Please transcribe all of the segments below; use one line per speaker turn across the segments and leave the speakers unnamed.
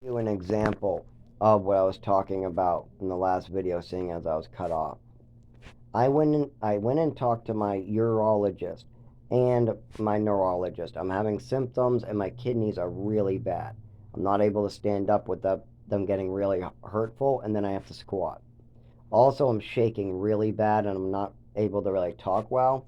You an example of what I was talking about in the last video, seeing as I was cut off. I went and talked to my urologist and my neurologist. I'm having symptoms and my kidneys are really bad. I'm not able to stand up with them getting really hurtful, and then I have to squat. Also, I'm shaking really bad and I'm not able to really talk well.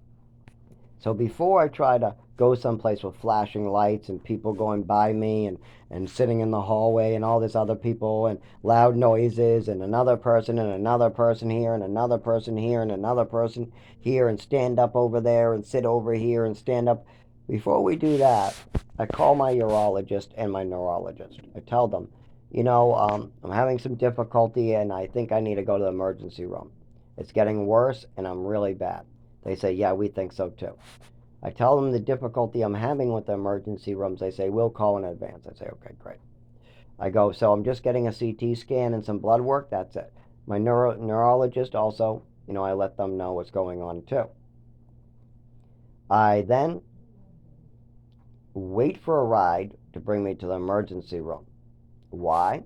So before I try to go someplace with flashing lights and people going by me and sitting in the hallway and all this other people and loud noises and another person here and another person here and another person here and stand up over there and sit over here and stand up. Before we do that, I call my urologist and my neurologist. I tell them, I'm having some difficulty and I think I need to go to the emergency room. It's getting worse and I'm really bad. They say, yeah, we think so too. I tell them the difficulty I'm having with the emergency rooms. They say, we'll call in advance. I say, okay, great. I go, so I'm just getting a CT scan and some blood work. That's it. My neurologist also, I let them know what's going on too. I then wait for a ride to bring me to the emergency room. Why?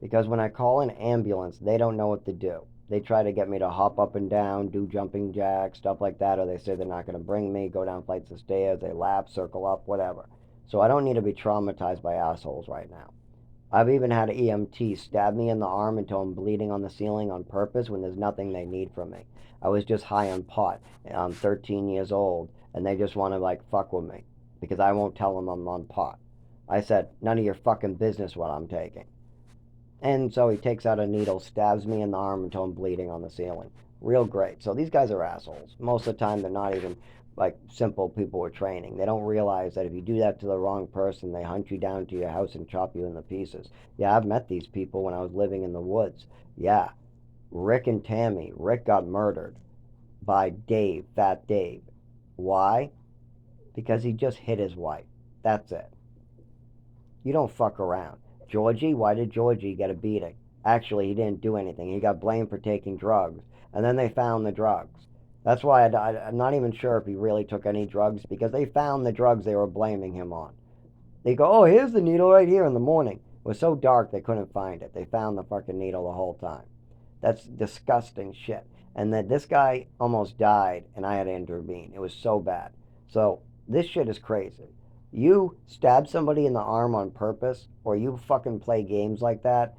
Because when I call an ambulance, they don't know what to do. They try to get me to hop up and down, do jumping jacks, stuff like that, or they say they're not going to bring me, go down flights of stairs, they lap, circle up, whatever. So I don't need to be traumatized by assholes right now. I've even had an EMT stab me in the arm until I'm bleeding on the ceiling on purpose when there's nothing they need from me. I was just high on pot. I'm 13 years old, and they just want to fuck with me because I won't tell them I'm on pot. I said, none of your fucking business what I'm taking. And so he takes out a needle, stabs me in the arm until I'm bleeding on the ceiling. Real great. So these guys are assholes. Most of the time, they're not even simple people with training. They don't realize that if you do that to the wrong person, they hunt you down to your house and chop you into pieces. Yeah, I've met these people when I was living in the woods. Yeah, Rick and Tammy. Rick got murdered by Dave, Fat Dave. Why? Because he just hit his wife. That's it. You don't fuck around. Georgie, why did Georgie get a beating? Actually, he didn't do anything. He got blamed for taking drugs, and then they found the drugs. That's why I'm not even sure if he really took any drugs because they found the drugs they were blaming him on. They go, oh, here's the needle right here in the morning. It was so dark they couldn't find it. They found the fucking needle the whole time. That's disgusting shit. And then this guy almost died, and I had to intervene. It was so bad. So this shit is crazy. You stab somebody in the arm on purpose, or you fucking play games like that,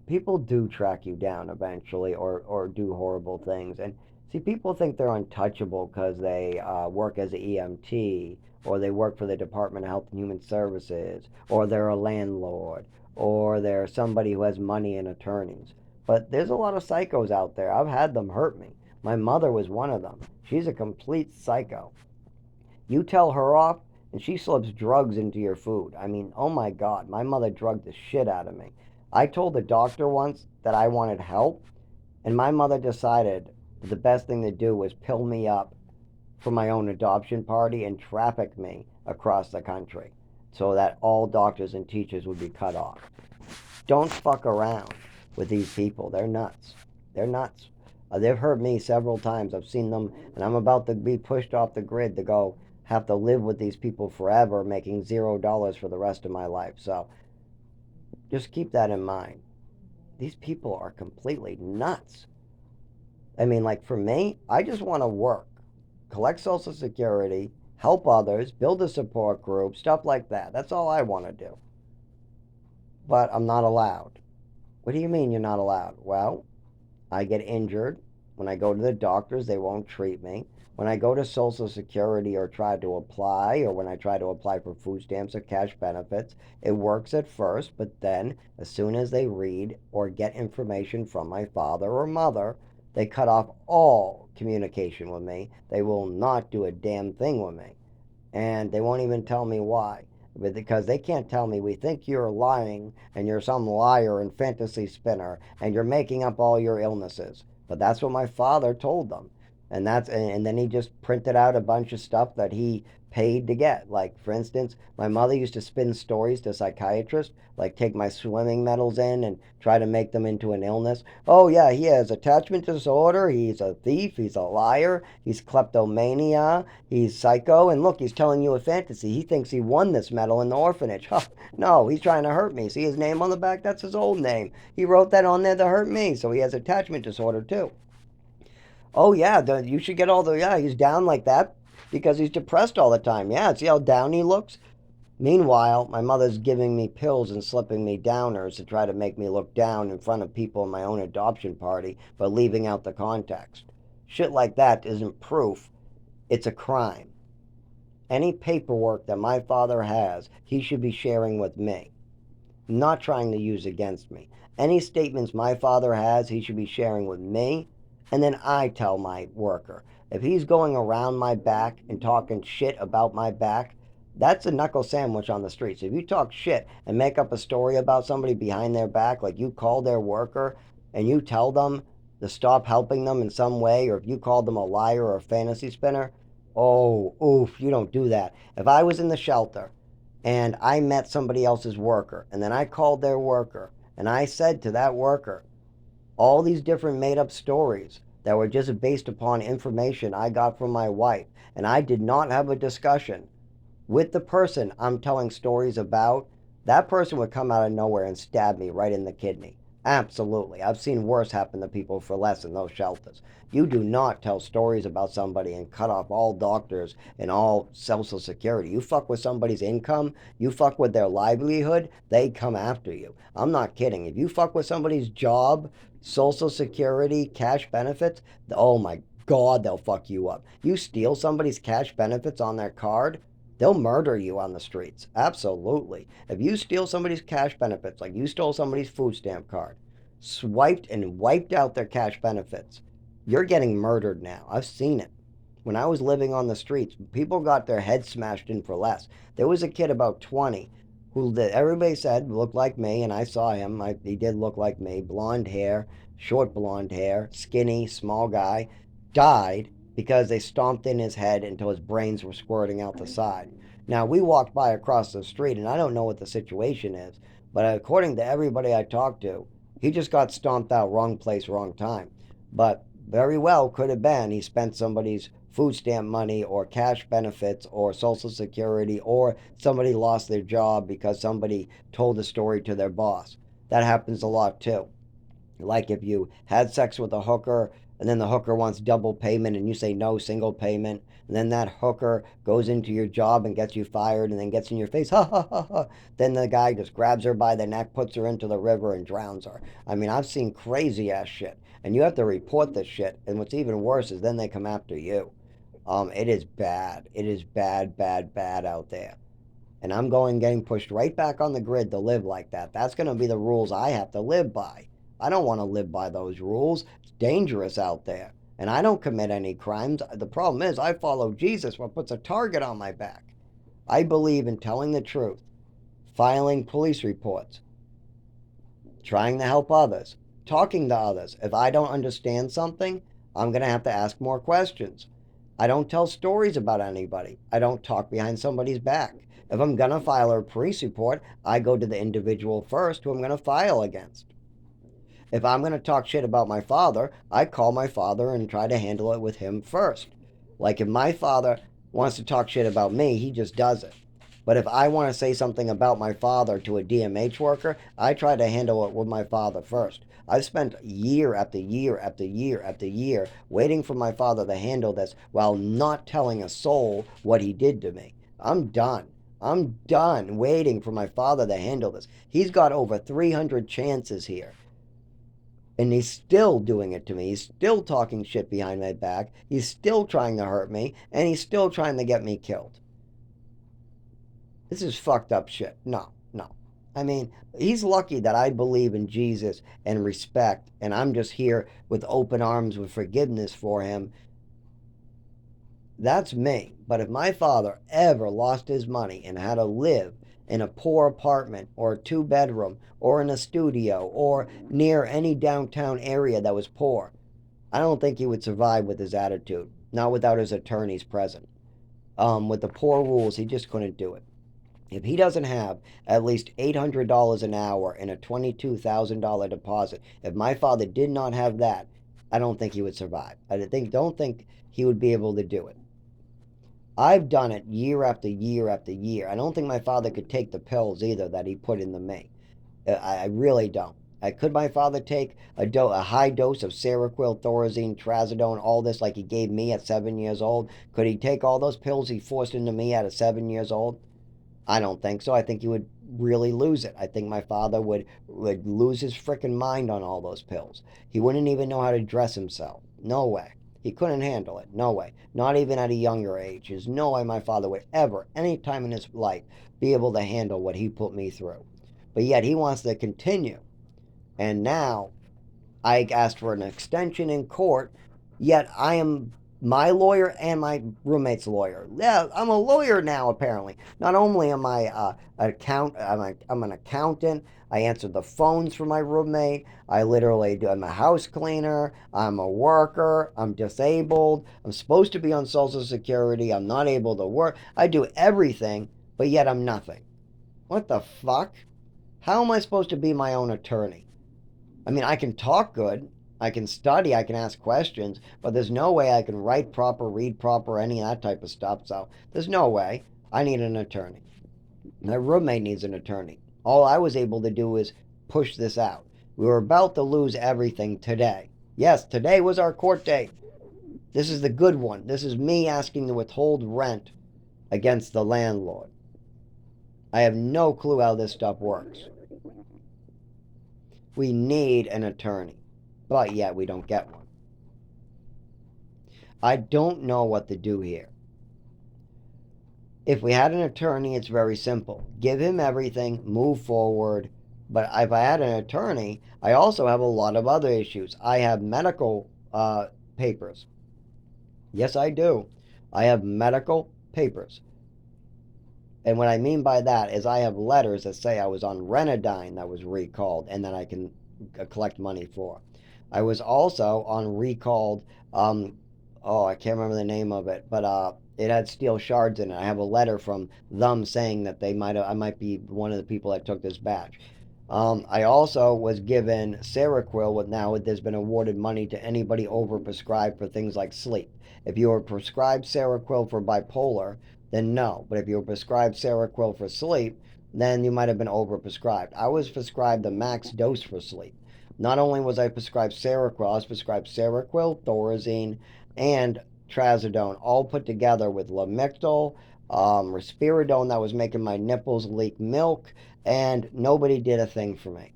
people do track you down eventually, or do horrible things. And see, people think they're untouchable because they work as an EMT, or they work for the Department of Health and Human Services, or they're a landlord, or they're somebody who has money and attorneys. But there's a lot of psychos out there. I've had them hurt me. My mother was one of them. She's a complete psycho. You tell her off, and she slips drugs into your food. I mean, oh my God, my mother drugged the shit out of me. I told the doctor once that I wanted help, and my mother decided that the best thing to do was pill me up for my own adoption party and traffic me across the country so that all doctors and teachers would be cut off. Don't fuck around with these people. They're nuts. They're nuts. They've hurt me several times. I've seen them, and I'm about to be pushed off the grid to go have to live with these people forever, making $0 for the rest of my life. So just keep that in mind. These people are completely nuts. I mean, for me, I just want to work, collect Social Security, help others, build a support group, stuff like that. That's all I want to do. But I'm not allowed. What do you mean you're not allowed? Well, I get injured. When I go to the doctors, they won't treat me. When I go to Social Security or try to apply, or when I try to apply for food stamps or cash benefits, it works at first, but then as soon as they read or get information from my father or mother, they cut off all communication with me. They will not do a damn thing with me. And they won't even tell me why. Because they can't tell me, we think you're lying and you're some liar and fantasy spinner and you're making up all your illnesses. But that's what my father told them. And then he just printed out a bunch of stuff that he paid to get. Like, for instance, my mother used to spin stories to psychiatrists, like take my swimming medals in and try to make them into an illness. Oh yeah, he has attachment disorder, he's a thief, he's a liar, he's kleptomania, he's psycho, and look, he's telling you a fantasy. He thinks he won this medal in the orphanage. Huh, no, he's trying to hurt me. See his name on the back? That's his old name. He wrote that on there to hurt me, so he has attachment disorder too. Oh yeah, you should get all the yeah. He's down like that because he's depressed all the time. Yeah, see how down he looks. Meanwhile, my mother's giving me pills and slipping me downers to try to make me look down in front of people in my own adoption party, but leaving out the context. Shit like that isn't proof. It's a crime. Any paperwork that my father has, he should be sharing with me, not trying to use against me. Any statements my father has, he should be sharing with me, and then I tell my worker. If he's going around my back and talking shit about my back, that's a knuckle sandwich on the streets. If you talk shit and make up a story about somebody behind their back, like you call their worker and you tell them to stop helping them in some way, or if you called them a liar or a fantasy spinner, oh, oof, you don't do that. If I was in the shelter and I met somebody else's worker, and then I called their worker, and I said to that worker all these different made up stories that were just based upon information I got from my wife, and I did not have a discussion with the person I'm telling stories about, that person would come out of nowhere and stab me right in the kidney. Absolutely. I've seen worse happen to people for less in those shelters. You do not tell stories about somebody and cut off all doctors and all social security. You fuck with somebody's income, you fuck with their livelihood, they come after you. I'm not kidding. If you fuck with somebody's job, social security, cash benefits, oh my God, they'll fuck you up. You steal somebody's cash benefits on their card, they'll murder you on the streets. Absolutely. If you steal somebody's cash benefits, like you stole somebody's food stamp card, swiped and wiped out their cash benefits, you're getting murdered now. I've seen it. When I was living on the streets, people got their heads smashed in for less. There was a kid about 20 who everybody said looked like me, and I saw him. He did look like me. Blonde hair, short blonde hair, skinny, small guy. Died because they stomped in his head until his brains were squirting out the side. Now, we walked by across the street, and I don't know what the situation is, but according to everybody I talked to, he just got stomped out, wrong place, wrong time. But very well could have been he spent somebody's food stamp money or cash benefits or social security, or somebody lost their job because somebody told a story to their boss. That happens a lot too. Like if you had sex with a hooker and then the hooker wants double payment and you say no, single payment, and then that hooker goes into your job and gets you fired and then gets in your face, ha ha ha ha. Then the guy just grabs her by the neck, puts her into the river, and drowns her. I mean, I've seen crazy ass shit. And you have to report this shit. And what's even worse is then they come after you. It is bad. It is bad, bad, bad out there. And I'm going getting pushed right back on the grid to live like that. That's going to be the rules I have to live by. I don't want to live by those rules. It's dangerous out there. And I don't commit any crimes. The problem is I follow Jesus, what puts a target on my back. I believe in telling the truth, filing police reports, trying to help others, talking to others. If I don't understand something, I'm going to have to ask more questions. I don't tell stories about anybody. I don't talk behind somebody's back. If I'm going to file a police report, I go to the individual first who I'm going to file against. If I'm going to talk shit about my father, I call my father and try to handle it with him first. Like if my father wants to talk shit about me, he just does it. But if I want to say something about my father to a DMH worker, I try to handle it with my father first. I've spent year after year after year after year waiting for my father to handle this while not telling a soul what he did to me. I'm done. I'm done waiting for my father to handle this. He's got over 300 chances here. And he's still doing it to me. He's still talking shit behind my back. He's still trying to hurt me. And he's still trying to get me killed. This is fucked up shit. No, no. I mean, he's lucky that I believe in Jesus and respect, and I'm just here with open arms with forgiveness for him. That's me. But if my father ever lost his money and had to live in a poor apartment or a two-bedroom or in a studio or near any downtown area that was poor, I don't think he would survive with his attitude, not without his attorneys present. With the poor rules, he just couldn't do it. If he doesn't have at least $800 an hour and a $22,000 deposit, if my father did not have that, I don't think he would survive. Don't think he would be able to do it. I've done it year after year after year. I don't think my father could take the pills either that he put into me. I really don't. Could my father take a high dose of Seroquel, Thorazine, Trazodone, all this like he gave me at 7 years old? Could he take all those pills he forced into me at 7 years old? I don't think so. I think he would really lose it. I think my father would lose his frickin' mind on all those pills. He wouldn't even know how to dress himself. No way. He couldn't handle it. No way. Not even at a younger age. There's no way my father would ever, any time in his life, be able to handle what he put me through. But yet he wants to continue. And now I asked for an extension in court, yet I am my lawyer and my roommate's lawyer. Yeah, I'm a lawyer now. Apparently, not only am I I'm an accountant. I answer the phones for my roommate. I literally do. I'm a house cleaner. I'm a worker. I'm disabled. I'm supposed to be on Social Security. I'm not able to work. I do everything, but yet I'm nothing. What the fuck? How am I supposed to be my own attorney? I mean, I can talk good, I can study, I can ask questions, but there's no way I can write proper, read proper, any of that type of stuff. So there's no way. I need an attorney. My roommate needs an attorney. All I was able to do is push this out. We were about to lose everything today. Yes, today was our court date. This is the good one. This is me asking to withhold rent against the landlord. I have no clue how this stuff works. We need an attorney, but yet we don't get one. I don't know what to do here. If we had an attorney, it's very simple. Give him everything, move forward. But if I had an attorney, I also have a lot of other issues. I have medical papers. Yes, I do. I have medical papers. And what I mean by that is I have letters that say I was on Renadine that was recalled and that I can collect money for. I was also on recalled, I can't remember the name of it, but it had steel shards in it. I have a letter from them saying that I might be one of the people that took this batch. I also was given Seroquel. With now there's been awarded money to anybody overprescribed for things like sleep. If you were prescribed Seroquel for bipolar, then no. But if you were prescribed Seroquel for sleep, then you might have been overprescribed. I was prescribed the max dose for sleep. Not only was I prescribed Seroquel, I was prescribed Seroquel, Thorazine, and Trazodone, all put together with Lamictal, risperidone that was making my nipples leak milk, and nobody did a thing for me.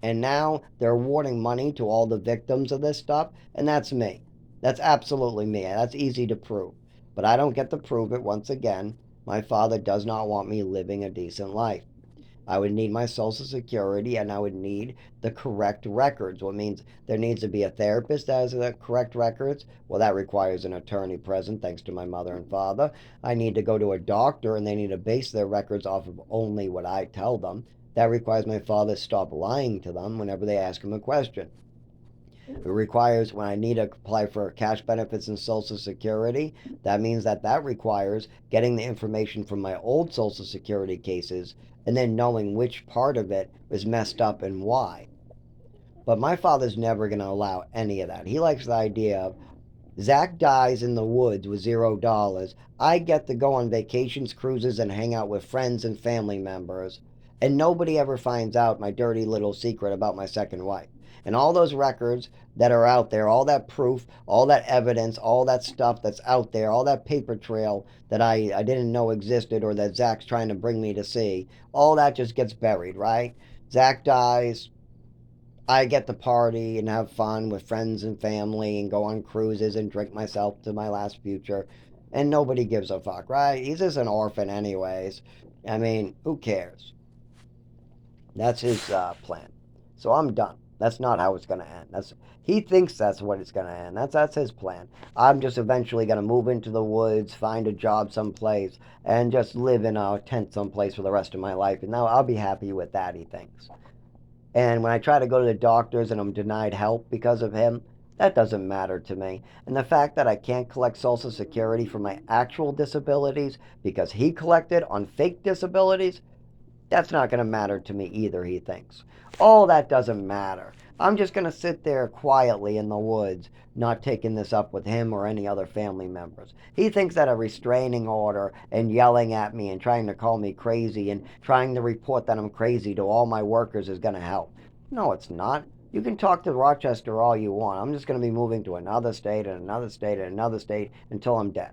And now they're awarding money to all the victims of this stuff, and that's me. That's absolutely me. That's easy to prove. But I don't get to prove it once again. My father does not want me living a decent life. I would need my social security and I would need the correct records. What means there needs to be a therapist that has the correct records. Well, that requires an attorney present, thanks to my mother and father. I need to go to a doctor and they need to base their records off of only what I tell them. That requires my father to stop lying to them whenever they ask him a question. It requires when I need to apply for cash benefits and Social Security, that means that requires getting the information from my old Social Security cases and then knowing which part of it was messed up and why. But my father's never going to allow any of that. He likes the idea of Zach dies in the woods with $0. I get to go on vacations, cruises, and hang out with friends and family members. And nobody ever finds out my dirty little secret about my second wife. And all those records that are out there, all that proof, all that evidence, all that stuff that's out there, all that paper trail that I didn't know existed or that Zach's trying to bring me to see, all that just gets buried, right? Zach dies, I get to party and have fun with friends and family and go on cruises and drink myself to my last future. And nobody gives a fuck, right? He's just an orphan, anyways. I mean, who cares? That's his plan. So I'm done. That's not how it's going to end. He thinks that's what it's going to end. That's his plan. I'm just eventually going to move into the woods, find a job someplace, and just live in a tent someplace for the rest of my life. And now I'll be happy with that, he thinks. And when I try to go to the doctors and I'm denied help because of him, That doesn't matter to me. And the fact that I can't collect Social Security for my actual disabilities because he collected on fake disabilities, that's not going to matter to me either, he thinks. Oh, that doesn't matter. I'm just going to sit there quietly in the woods, not taking this up with him or any other family members. He thinks that a restraining order and yelling at me and trying to call me crazy and trying to report that I'm crazy to all my workers is going to help. No, it's not. You can talk to Rochester all you want. I'm just going to be moving to another state and another state and another state until I'm dead.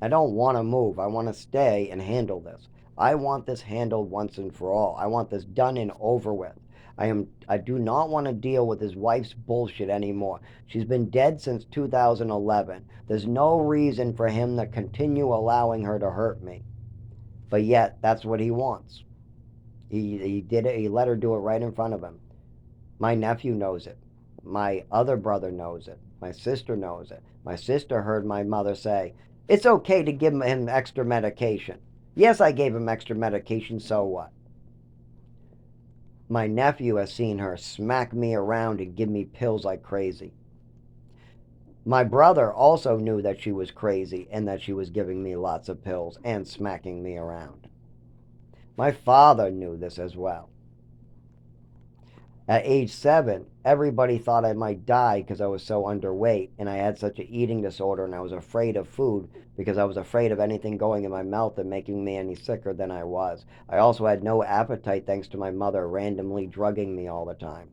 I don't want to move. I want to stay and handle this. I want this handled once and for all. I want this done and over with. I do not want to deal with his wife's bullshit anymore. She's been dead since 2011. There's no reason for him to continue allowing her to hurt me. But yet, that's what he wants. He did it. He let her do it right in front of him. My nephew knows it. My other brother knows it. My sister knows it. My sister heard my mother say, "It's okay to give him extra medication." Yes, I gave him extra medication, so what? My nephew has seen her smack me around and give me pills like crazy. My brother also knew that she was crazy and that she was giving me lots of pills and smacking me around. My father knew this as well. At age 7, everybody thought I might die because I was so underweight and I had such an eating disorder and I was afraid of food because I was afraid of anything going in my mouth and making me any sicker than I was. I also had no appetite thanks to my mother randomly drugging me all the time.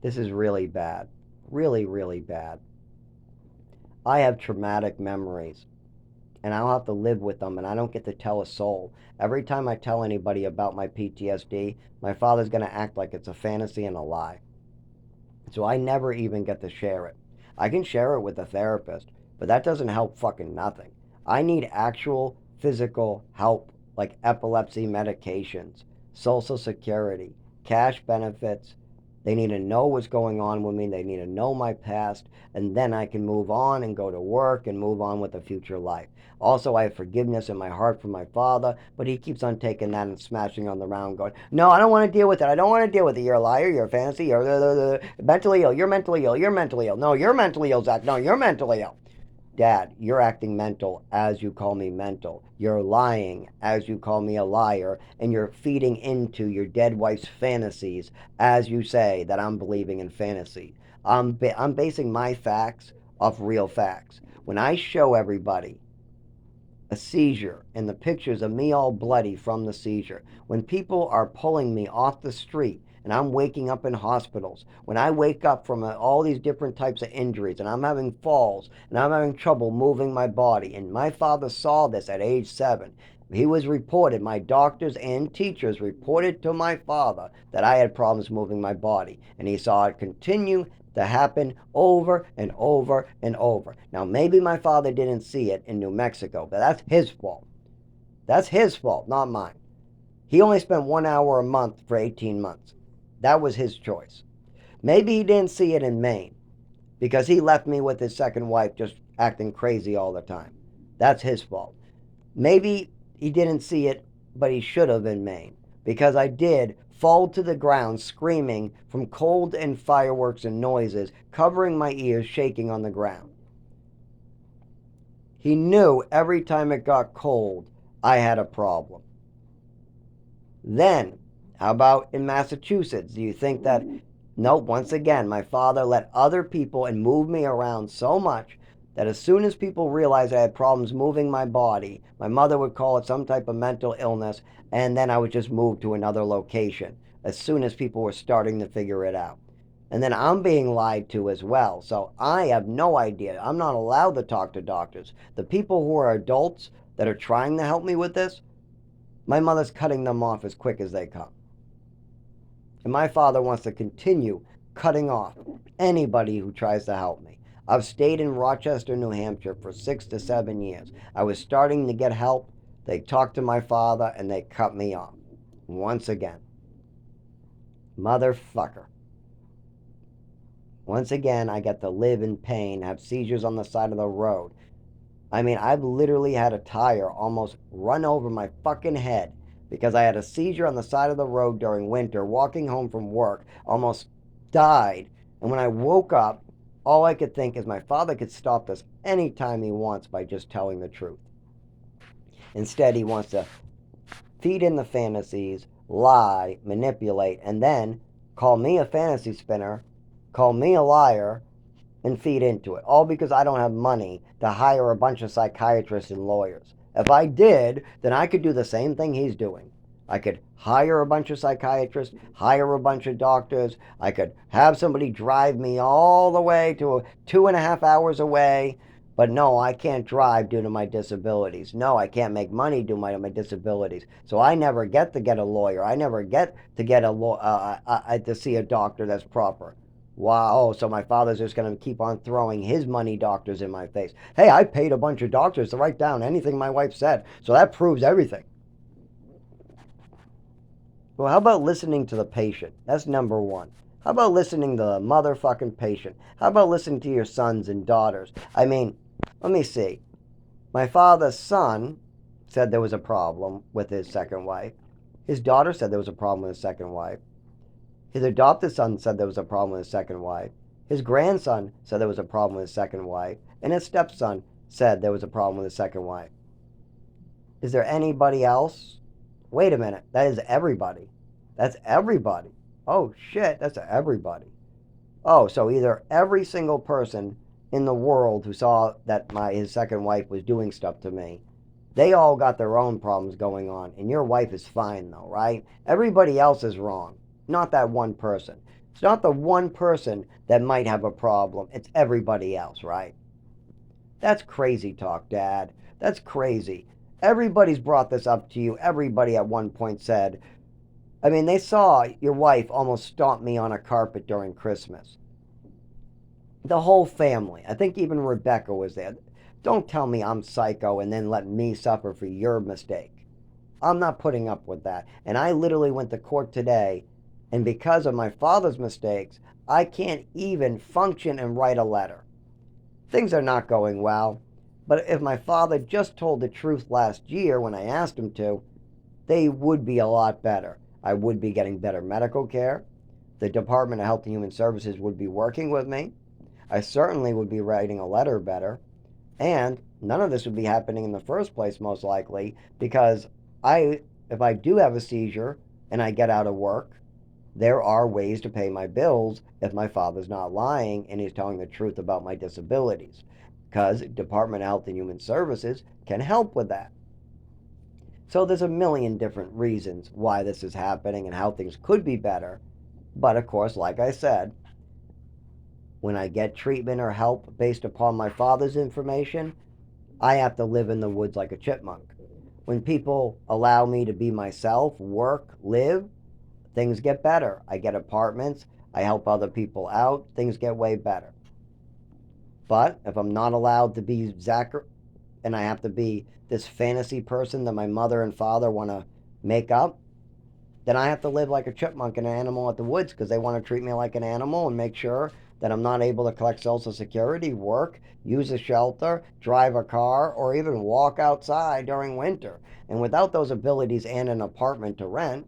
This is really bad. Really, really bad. I have traumatic memories and I'll have to live with them, and I don't get to tell a soul. Every time I tell anybody about my PTSD, my father's going to act like it's a fantasy and a lie. So I never even get to share it. I can share it with a therapist, but that doesn't help fucking nothing. I need actual physical help like epilepsy medications, Social Security, cash benefits. They need to know what's going on with me. They need to know my past, and then I can move on and go to work and move on with a future life. Also, I have forgiveness in my heart for my father, but he keeps on taking that and smashing on the round, going, "No, I don't want to deal with it. I don't want to deal with it. You're a liar. You're a fantasy. You're mentally ill. You're mentally ill. You're mentally ill. No, you're mentally ill, Zach. No, you're mentally ill." Dad, you're acting mental as you call me mental. You're lying as you call me a liar, and you're feeding into your dead wife's fantasies as you say that I'm believing in fantasy. I'm basing my facts off real facts. When I show everybody a seizure and the pictures of me all bloody from the seizure, when people are pulling me off the street and I'm waking up in hospitals, when I wake up from all these different types of injuries and I'm having falls and I'm having trouble moving my body, and my father saw this at age 7. He was reported, my doctors and teachers reported to my father that I had problems moving my body, and he saw it continue to happen over and over and over. Now, maybe my father didn't see it in New Mexico, but that's his fault. That's his fault, not mine. He only spent 1 hour a month for 18 months. That was his choice. Maybe he didn't see it in Maine because he left me with his second wife just acting crazy all the time. That's his fault. Maybe he didn't see it, but he should have in Maine because I did fall to the ground screaming from cold and fireworks and noises, covering my ears, shaking on the ground. He knew every time it got cold, I had a problem. Then, how about in Massachusetts? Do you think that? Nope, once again, my father let other people and moved me around so much that as soon as people realized I had problems moving my body, my mother would call it some type of mental illness, and then I would just move to another location as soon as people were starting to figure it out. And then I'm being lied to as well. So I have no idea. I'm not allowed to talk to doctors. The people who are adults that are trying to help me with this, my mother's cutting them off as quick as they come. And my father wants to continue cutting off anybody who tries to help me. I've stayed in Rochester, New Hampshire for 6 to 7 years. I was starting to get help. They talked to my father and they cut me off. Once again. Motherfucker. Once again, I get to live in pain, have seizures on the side of the road. I mean, I've literally had a tire almost run over my fucking head because I had a seizure on the side of the road during winter, walking home from work, almost died And when I woke up, all I could think is my father could stop this anytime he wants by just telling the truth. Instead, he wants to feed in the fantasies, lie, manipulate, and then call me a fantasy spinner, call me a liar, and feed into it. All because I don't have money to hire a bunch of psychiatrists and lawyers. If I did, then I could do the same thing he's doing. I could hire a bunch of psychiatrists, hire a bunch of doctors. I could have somebody drive me all the way to 2.5 hours away. But no, I can't drive due to my disabilities. No, I can't make money due to my disabilities. So I never get to get a lawyer. I never get to get to see a doctor that's proper. Wow, so my father's just going to keep on throwing his money doctors in my face. Hey, I paid a bunch of doctors to write down anything my wife said, so that proves everything. Well, how about listening to the patient? That's number one. How about listening to the motherfucking patient? How about listening to your sons and daughters? I mean, let me see. My father's son said there was a problem with his second wife. His daughter said there was a problem with his second wife. His adopted son said there was a problem with his second wife. His grandson said there was a problem with his second wife. And his stepson said there was a problem with his second wife. Is there anybody else? Wait a minute. That is everybody. That's everybody. Oh shit, that's everybody. Oh, so either every single person in the world who saw that his second wife was doing stuff to me, they all got their own problems going on, and your wife is fine though, right? Everybody else is wrong, not that one person. It's not the one person that might have a problem, it's everybody else, right? That's crazy talk, Dad. That's crazy. Everybody's brought this up to you. Everybody at one point said, I mean, they saw your wife almost stomp me on a carpet during Christmas. The whole family. I think even Rebecca was there. Don't tell me I'm psycho and then let me suffer for your mistake. I'm not putting up with that. And I literally went to court today, and because of my father's mistakes, I can't even function and write a letter. Things are not going well. But if my father just told the truth last year when I asked him to, they would be a lot better. I would be getting better medical care. The Department of Health and Human Services would be working with me. I certainly would be writing a letter better. And none of this would be happening in the first place, most likely, because if I do have a seizure and I get out of work, there are ways to pay my bills if my father's not lying and he's telling the truth about my disabilities. Because Department of Health and Human Services can help with that. So there's a million different reasons why this is happening and how things could be better. But of course, like I said, when I get treatment or help based upon my father's information, I have to live in the woods like a chipmunk. When people allow me to be myself, work, live, things get better. I get apartments, I help other people out, things get way better. But if I'm not allowed to be Zachary and I have to be this fantasy person that my mother and father want to make up, then I have to live like a chipmunk and an animal at the woods because they want to treat me like an animal and make sure that I'm not able to collect Social Security, work, use a shelter, drive a car, or even walk outside during winter. And without those abilities and an apartment to rent,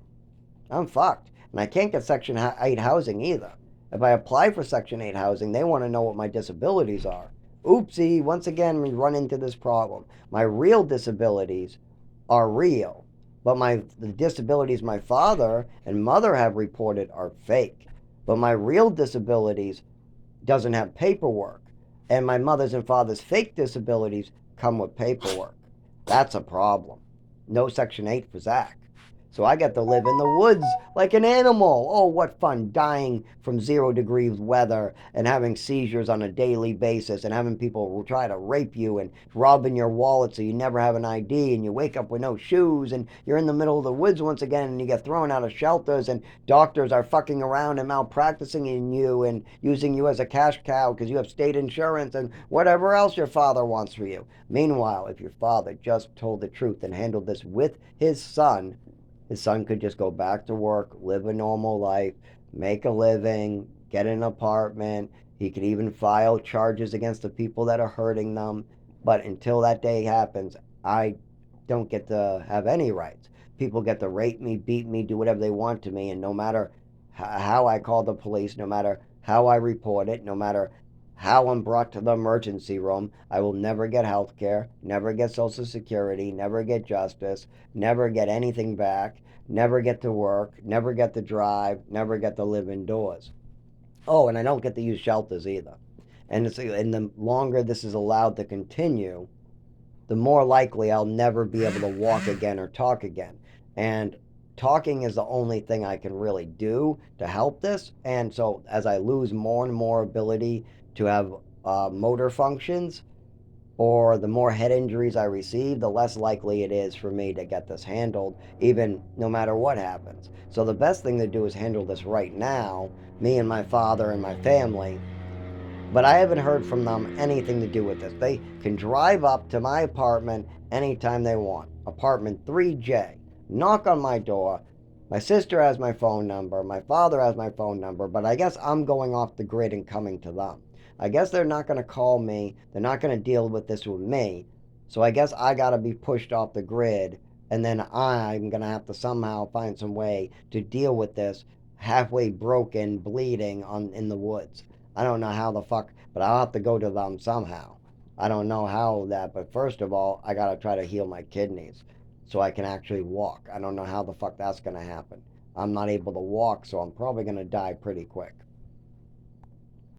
I'm fucked. And I can't get Section 8 housing either. If I apply for Section 8 housing, they want to know what my disabilities are. Oopsie, once again, we run into this problem. My real disabilities are real, but the disabilities my father and mother have reported are fake. But my real disabilities doesn't have paperwork, and my mother's and father's fake disabilities come with paperwork. That's a problem. No Section 8 for Zach. So I get to live in the woods like an animal. Oh, what fun, dying from 0 degrees weather and having seizures on a daily basis and having people try to rape you and robbing your wallet so you never have an ID and you wake up with no shoes and you're in the middle of the woods once again and you get thrown out of shelters and doctors are fucking around and malpracticing in you and using you as a cash cow because you have state insurance and whatever else your father wants for you. Meanwhile, if your father just told the truth and handled this with his son could just go back to work, live a normal life, make a living, get an apartment. He could even file charges against the people that are hurting them. But until that day happens, I don't get to have any rights. People get to rape me, beat me, do whatever they want to me, and no matter how I call the police, no matter how I report it, no matter how I'm brought to the emergency room, I will never get health care, never get Social Security, never get justice, never get anything back, never get to work, never get to drive, never get to live indoors. Oh, and I don't get to use shelters either. And the longer this is allowed to continue, the more likely I'll never be able to walk again or talk again. And talking is the only thing I can really do to help this. And so as I lose more and more ability to have motor functions, or the more head injuries I receive, the less likely it is for me to get this handled, even no matter what happens. So the best thing to do is handle this right now, me and my father and my family, but I haven't heard from them anything to do with this. They can drive up to my apartment anytime they want. Apartment 3J. Knock on my door. My sister has my phone number. My father has my phone number. But I guess I'm going off the grid and coming to them. I guess they're not going to call me. They're not going to deal with this with me. So I guess I got to be pushed off the grid. And then I'm going to have to somehow find some way to deal with this halfway broken, bleeding in the woods. I don't know how the fuck, but I'll have to go to them somehow. I don't know how that, but first of all, I gotta try to heal my kidneys so I can actually walk. I don't know how the fuck that's gonna happen. I'm not able to walk, so I'm probably gonna die pretty quick.